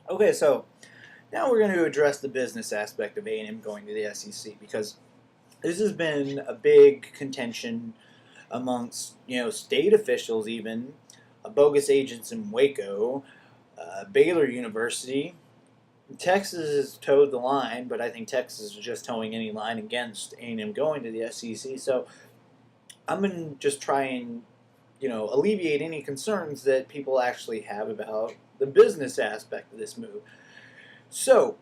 Okay, so now we're going to address the business aspect of A&M going to the SEC because this has been a big contention amongst state officials, even bogus agents in Waco, Baylor University. Texas has towed the line, but I think Texas is just towing any line against A&M going to the SEC. So I'm going to just try and alleviate any concerns that people actually have about the business aspect of this move. So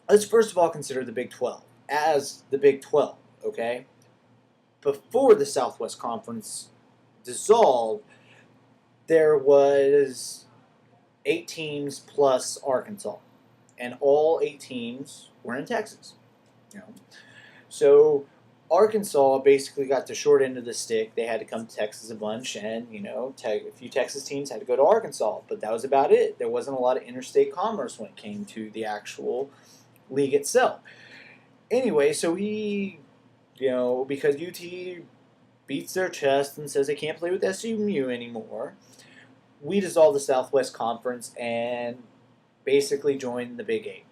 let's first of all consider the Big 12 as the Big 12, okay? Before the Southwest Conference dissolved, there was 8 teams plus Arkansas, and all 8 teams were in Texas. You know, so Arkansas basically got the short end of the stick. They had to come to Texas a bunch, and a few Texas teams had to go to Arkansas, but that was about it. There wasn't a lot of interstate commerce when it came to the actual league itself. Anyway, so because UT beats their chest and says they can't play with SMU anymore, we dissolved the Southwest Conference and basically joined the Big Eight.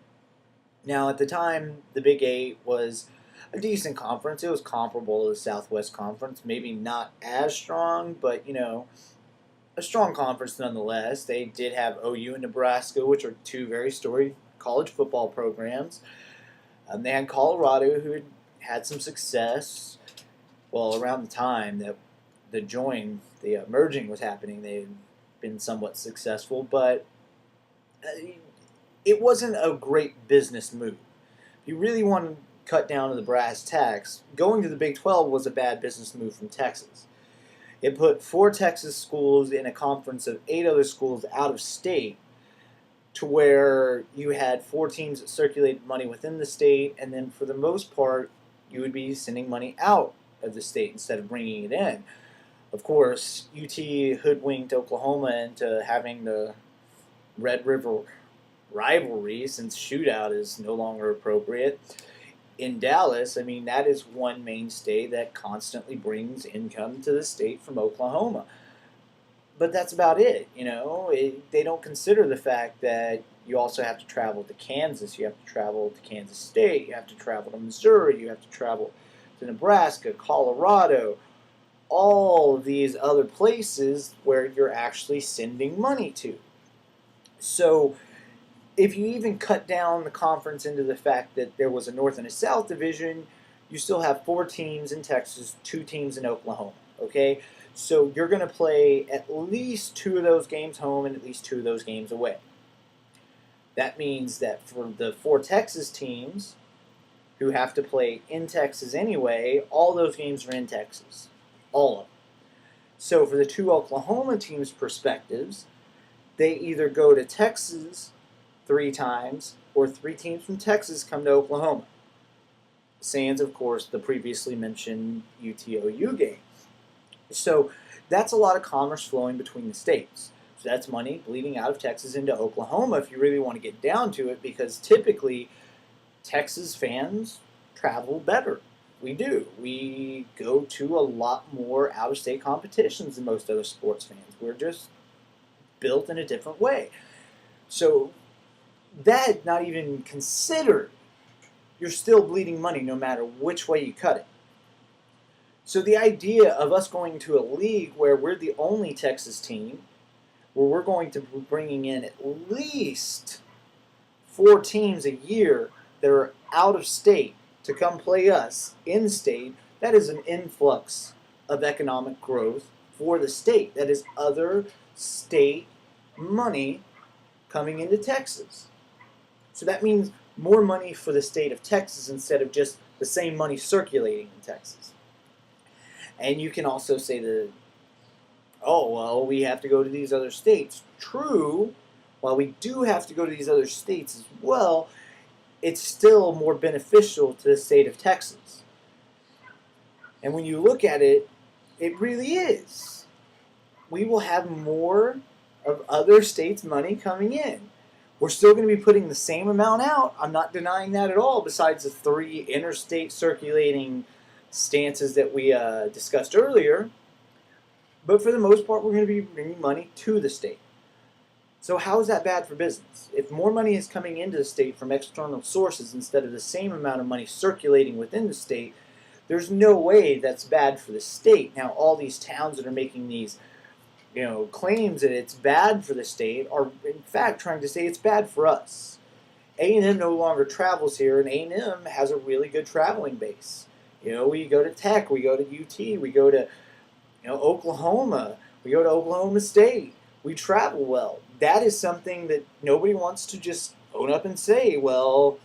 Now, at the time, the Big Eight was a decent conference. It was comparable to the Southwest Conference. Maybe not as strong, but, a strong conference nonetheless. They did have OU and Nebraska, which are two very storied college football programs. They had Colorado, who had some success. Well, around the time that the merging was happening, they had been somewhat successful, but it wasn't a great business move. If you really want to cut down to the brass tacks, going to the Big 12 was a bad business move from Texas. It put 4 Texas schools in a conference of 8 other schools out of state, to where you had 4 teams that circulated money within the state, and then for the most part, you would be sending money out of the state instead of bringing it in. Of course, UT hoodwinked Oklahoma into having the Red River rivalry, since shootout is no longer appropriate. In Dallas, that is one mainstay that constantly brings income to the state from Oklahoma. But that's about it. They don't consider the fact that you also have to travel to Kansas, you have to travel to Kansas State, you have to travel to Missouri, you have to travel to Nebraska, Colorado, all of these other places where you're actually sending money to. So if you even cut down the conference into the fact that there was a North and a South division, you still have 4 teams in Texas, 2 teams in Oklahoma, okay? So you're going to play at least 2 of those games home and at least 2 of those games away. That means that for the 4 Texas teams who have to play in Texas anyway, all those games are in Texas. All of them. So for the 2 Oklahoma teams' perspectives, they either go to Texas 3 times, or 3 teams from Texas come to Oklahoma. Sans, of course, the previously mentioned UTOU game. So that's a lot of commerce flowing between the states. So that's money bleeding out of Texas into Oklahoma if you really want to get down to it, because typically Texas fans travel better. We do. We go to a lot more out-of-state competitions than most other sports fans. We're just built in a different way. So that not even considered, you're still bleeding money no matter which way you cut it. So the idea of us going to a league where we're the only Texas team, where we're going to be bringing in at least 4 teams a year that are out of state to come play us in state, that is an influx of economic growth for the state. That is other state money coming into Texas. So that means more money for the state of Texas instead of just the same money circulating in Texas. And you can also say that, oh, well, we have to go to these other states. True, while we do have to go to these other states as well, it's still more beneficial to the state of Texas. And when you look at it, it really is. We will have more of other states' money coming in. We're still going to be putting the same amount out. I'm not denying that at all, besides the 3 interstate circulating stances that we discussed earlier. But for the most part, we're going to be bringing money to the state. So how is that bad for business? If more money is coming into the state from external sources instead of the same amount of money circulating within the state, there's no way that's bad for the state. Now, all these towns that are making these, claims that it's bad for the state are in fact trying to say it's bad for us. A&M no longer travels here, and A&M has a really good traveling base. We go to Tech, we go to UT, we go to Oklahoma, we go to Oklahoma State. We travel well. That is something that nobody wants to just own up and say, well,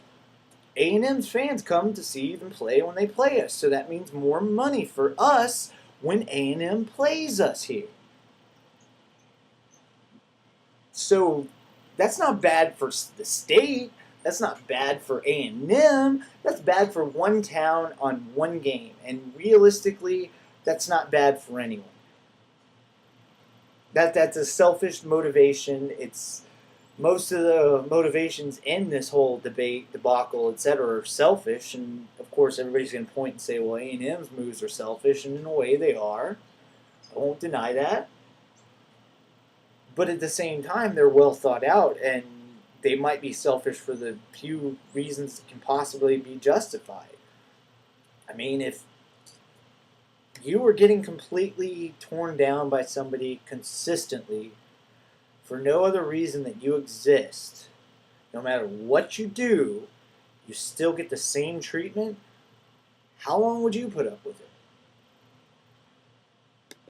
A&M's fans come to see them play when they play us, so that means more money for us when A&M plays us here. So that's not bad for the state. That's not bad for A&M. That's bad for one town on one game. And realistically, that's not bad for anyone. That's a selfish motivation. It's most of the motivations in this whole debate, debacle, etc., are selfish. And of course, everybody's going to point and say, "Well, A&M's moves are selfish," and in a way, they are. I won't deny that. But at the same time, they're well thought out, and they might be selfish for the few reasons that can possibly be justified. I mean, if you were getting completely torn down by somebody consistently for no other reason that you exist, no matter what you do, you still get the same treatment, how long would you put up with it?